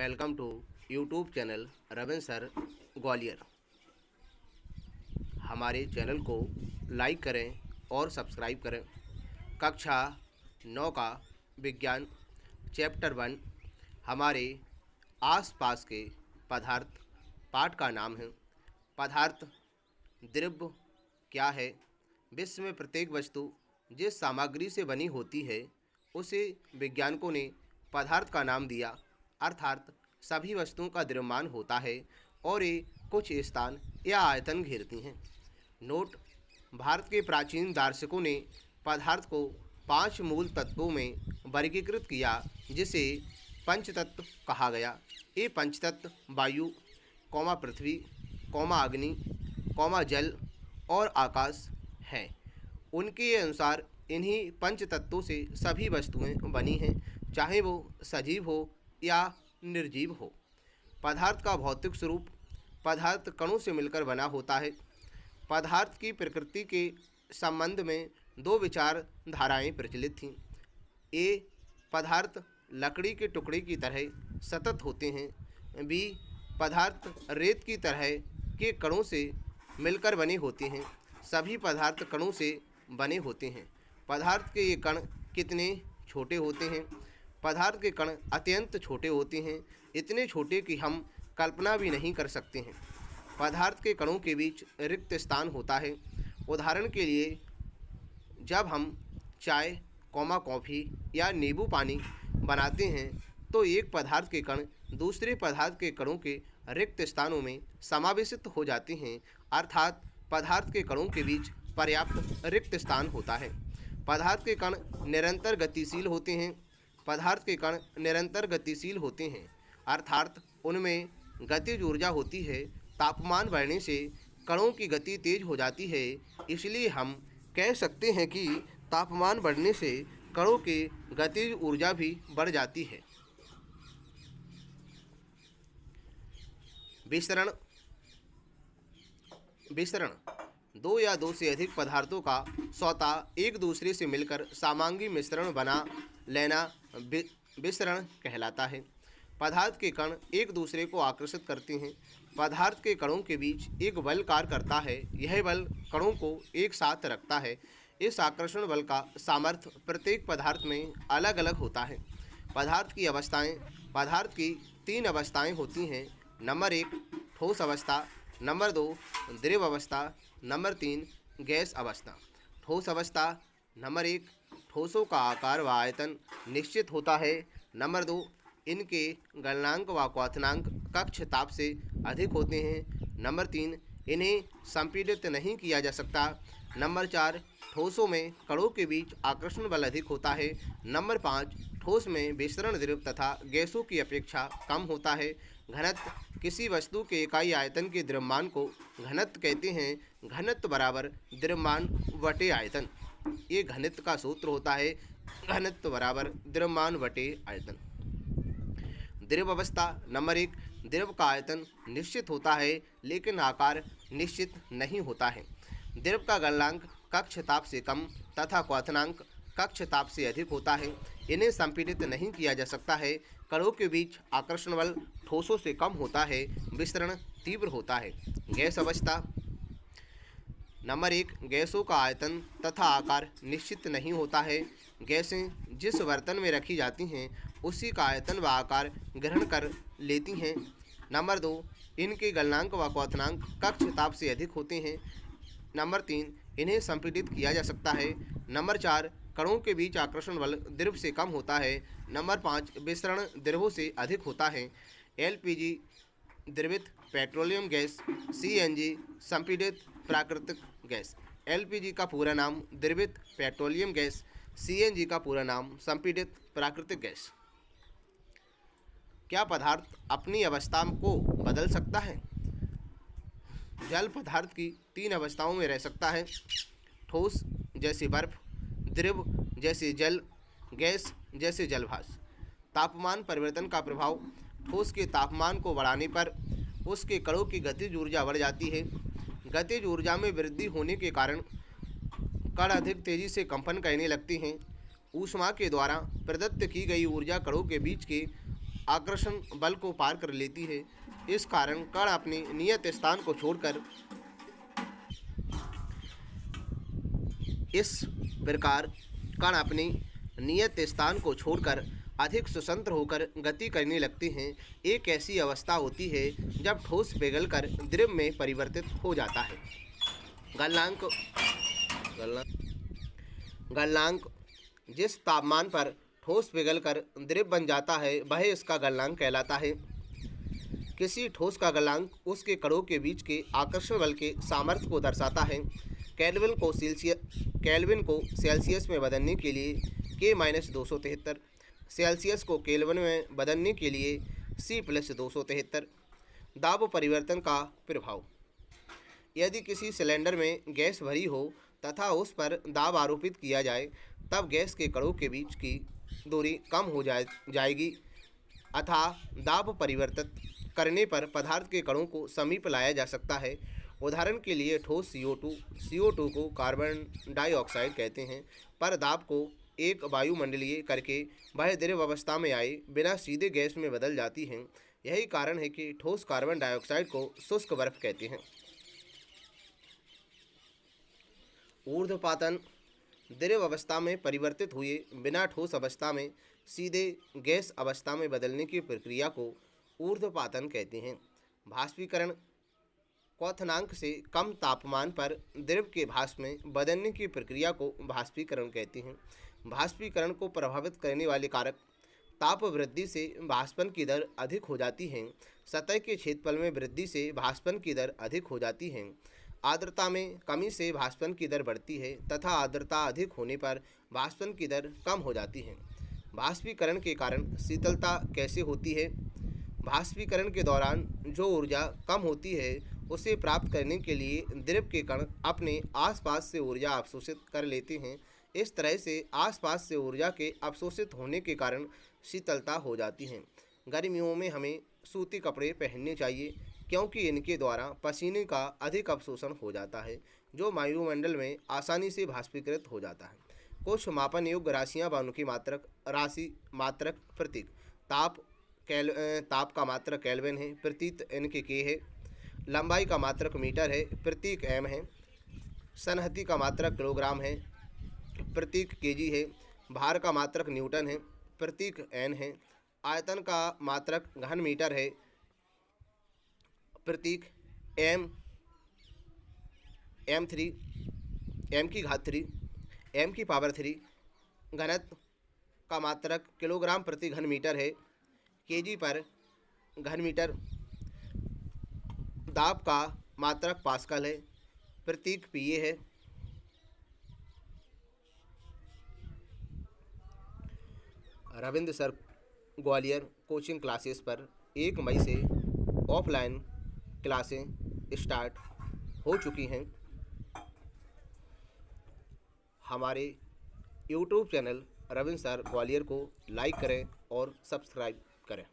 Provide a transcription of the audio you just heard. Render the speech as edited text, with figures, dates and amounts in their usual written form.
Welcome to YouTube channel Ravindra sir Gwalior. हमारे channel को like करें और सब्सक्राइब करें। कक्षा 9 का विज्ञान चैप्टर 1 हमारे आसपास के पदार्थ पाठ का नाम है। पदार्थ द्रव्य क्या है। विश्व में प्रत्येक वस्तु जिस सामग्री से बनी होती है उसे वैज्ञानिकों ने पदार्थ का नाम दिया, अर्थात सभी वस्तुओं का द्रव्यमान होता है और ये कुछ स्थान या आयतन घेरती हैं। नोट: भारत के प्राचीन दार्शनिकों ने पदार्थ को 5 मूल तत्वों में वर्गीकृत किया, जिसे पंचतत्व कहा गया। ये पंचतत्व वायु, पृथ्वी, अग्नि, जल और आकाश हैं। उनके अनुसार इन्हीं पंचतत्वों से सभी वस्तुएं बनी हैं, चाहे वो सजीव हो या निर्जीव हो। पदार्थ का भौतिक स्वरूप: पदार्थ कणों से मिलकर बना होता है। पदार्थ की प्रकृति के संबंध में 2 विचारधाराएं प्रचलित थीं। ए, पदार्थ लकड़ी के टुकड़े की तरह सतत होते हैं। बी, पदार्थ रेत की तरह के कणों से मिलकर बने होते हैं। सभी पदार्थ कणों से बने होते हैं। पदार्थ के ये कण कितने छोटे होते हैं। पदार्थ के कण अत्यंत छोटे होते हैं, इतने छोटे कि हम कल्पना भी नहीं कर सकते हैं। पदार्थ के कणों के बीच रिक्त स्थान होता है। उदाहरण के लिए, जब हम चाय, कॉफ़ी या नींबू पानी बनाते हैं तो एक पदार्थ के कण दूसरे पदार्थ के कणों के रिक्त स्थानों में समावेशित हो जाते हैं, अर्थात पदार्थ के कणों के बीच पर्याप्त रिक्त स्थान होता है। पदार्थ के कण निरंतर गतिशील होते हैं। पदार्थ के कण निरंतर गतिशील होते हैं, अर्थात उनमें गतिज ऊर्जा होती है। तापमान बढ़ने से कणों की गति तेज हो जाती है, इसलिए हम कह सकते हैं कि तापमान बढ़ने से कणों की गतिज ऊर्जा भी बढ़ जाती है। विसरण: 2 या 2 से अधिक पदार्थों का स्वतः एक दूसरे से मिलकर सामग्री मिश्रण बना लेना विसरण कहलाता है। पदार्थ के कण एक दूसरे को आकर्षित करते हैं। पदार्थ के कणों के बीच एक बल कार्य करता है। यह बल कणों को एक साथ रखता है। इस आकर्षण बल का सामर्थ्य प्रत्येक पदार्थ में अलग अलग होता है। पदार्थ की अवस्थाएं: पदार्थ की 3 अवस्थाएं होती हैं। नंबर 1 ठोस अवस्था, नंबर 2 द्रव अवस्था, नंबर 3 गैस अवस्था। ठोस अवस्था: नंबर 1 ठोसों का आकार व आयतन निश्चित होता है। नंबर 2 इनके गलनांक व क्वथनांक कक्ष ताप से अधिक होते हैं। नंबर 3 इन्हें संपीड़ित नहीं किया जा सकता। नंबर 4 ठोसों में कणों के बीच आकर्षण बल अधिक होता है। नंबर 5 ठोस में विसरण द्रव तथा गैसों की अपेक्षा कम होता है। घनत्व: किसी वस्तु के इकाई आयतन के द्रव्यमान को घनत्व कहते हैं। घनत्व बराबर द्रव्यमान बटे आयतन। ये घनत्व का सूत्र होता है। घनत्व बराबर द्रव्यमान बटे आयतन। द्रव अवस्था: नंबर 1 द्रव का आयतन निश्चित होता है, लेकिन आकार निश्चित नहीं होता है। द्रव का गलनांक कक्ष ताप से कम तथा क्वथनांक कक्ष ताप से अधिक होता है। इन्हें संपीड़ित नहीं किया जा सकता है। कणों के बीच आकर्षण बल ठोसों से कम होता है। विसरण तीव्र होता है। गैस अवस्था: नंबर 1 गैसों का आयतन तथा आकार निश्चित नहीं होता है। गैसें जिस बर्तन में रखी जाती हैं उसी का आयतन व आकार ग्रहण कर लेती हैं। नंबर 2 इनके गलनांक व क्वथनांक कक्ष ताप से अधिक होते हैं। नंबर 3 इन्हें संपीड़ित किया जा सकता है। नंबर 4 कणों के बीच आकर्षण बल द्रव से कम होता है। नंबर 5 विसरण द्रवों से अधिक होता है। एलपीजी द्रवित पेट्रोलियम गैस, सीएनजी संपीड़ित प्राकृतिक गैस। एलपीजी का पूरा नाम द्रवित पेट्रोलियम गैस, सीएनजी का पूरा नाम संपीड़ित प्राकृतिक गैस। क्या पदार्थ अपनी अवस्था को बदल सकता है? जल पदार्थ की 3 अवस्थाओं में रह सकता है: ठोस जैसे बर्फ, द्रव जैसे जल, गैस जैसे जलभास। तापमान परिवर्तन का प्रभाव: ठोस के तापमान को बढ़ाने पर उसके कणों की गतिज ऊर्जा बढ़ जाती है। गतिज ऊर्जा में वृद्धि होने के कारण कण अधिक तेजी से कंपन करने लगते हैं। ऊष्मा के द्वारा प्रदत्त की गई ऊर्जा कणों के बीच के आकर्षण बल को पार कर लेती है। इस कारण कण अपने नियत स्थान को छोड़कर इस प्रकार कण अपने नियत स्थान को छोड़कर अधिक स्वतंत्र होकर गति करने लगते हैं। एक ऐसी अवस्था होती है जब ठोस पिघलकर द्रव में परिवर्तित हो जाता है। गलनांक गलनांक जिस तापमान पर ठोस पिघलकर द्रव बन जाता है वह इसका गलनांक कहलाता है। किसी ठोस का गलनांक उसके कणों के बीच के आकर्षण बल के सामर्थ्य को दर्शाता है। केल्विन को सेल्सियस में बदलने के लिए K-273, सेल्सियस को केल्विन में बदलने के लिए C+273। दाब परिवर्तन का प्रभाव। यदि किसी सिलेंडर में गैस भरी हो तथा उस पर दाब आरोपित किया जाए तब गैस के कणों के बीच की दूरी कम हो जाएगी अतः दाब परिवर्तित करने पर पदार्थ के कणों को समीप लाया जा सकता है। उदाहरण के लिए ठोस CO2 को कार्बन डाइऑक्साइड कहते हैं, पर दाब को एक वायुमंडलीय करके वह द्रव अवस्था में आए बिना सीधे गैस में बदल जाती हैं। यही कारण है कि ठोस कार्बन डाइऑक्साइड को शुष्क बर्फ कहते हैं। ऊर्ध्वपातन द्रव अवस्था में परिवर्तित हुए बिना ठोस अवस्था में सीधे गैस अवस्था में बदलने की प्रक्रिया को ऊर्ध्वपातन कहते हैं। भाष्पीकरण क्वथनांक से कम तापमान पर द्रव के भाप में बदलने की प्रक्रिया को भाष्पीकरण कहते हैं। भाष्पीकरण को प्रभावित करने वाले कारक। ताप वृद्धि से भाष्पन की दर अधिक हो जाती है। सतह के क्षेत्रफल में वृद्धि से भाष्पन की दर अधिक हो जाती है। आर्द्रता में कमी से भाष्पन की दर बढ़ती है तथा आर्द्रता अधिक होने पर भाष्पन की दर कम हो जाती है। भाष्पीकरण के कारण शीतलता कैसे होती है? भाष्पीकरण के दौरान जो ऊर्जा कम होती है उसे प्राप्त करने के लिए द्रव के कण अपने आसपास से ऊर्जा अवशोषित कर लेते हैं। इस तरह से आसपास से ऊर्जा के अवशोषित होने के कारण शीतलता हो जाती है। गर्मियों में हमें सूती कपड़े पहनने चाहिए क्योंकि इनके द्वारा पसीने का अधिक अवशोषण हो जाता है जो वायुमंडल में आसानी से भाष्पीकृत हो जाता है। कुछ मापन योग्य राशियाँ व उनकी मात्रक प्रतीक। ताप का मात्रक केल्विन है, प्रतीक इनके K है। लंबाई का मात्रक मीटर है, प्रतीक M है। सन्हति का मात्रक किलोग्राम है, प्रतीक kg है। भार का मात्रक न्यूटन है, प्रतीक N है। आयतन का मात्रक घन मीटर है, प्रतीक m3 घनत्व का मात्रक किलोग्राम प्रति घन मीटर है, kg पर घन मीटर। दाब का मात्रक पास्कल है, प्रतीक Pa है। Ravindra sir Gwalior coaching classes पर 1 मई से ऑफलाइन क्लासें स्टार्ट हो चुकी हैं। हमारे YouTube channel Ravindra sir Gwalior को लाइक करें और सब्सक्राइब करें।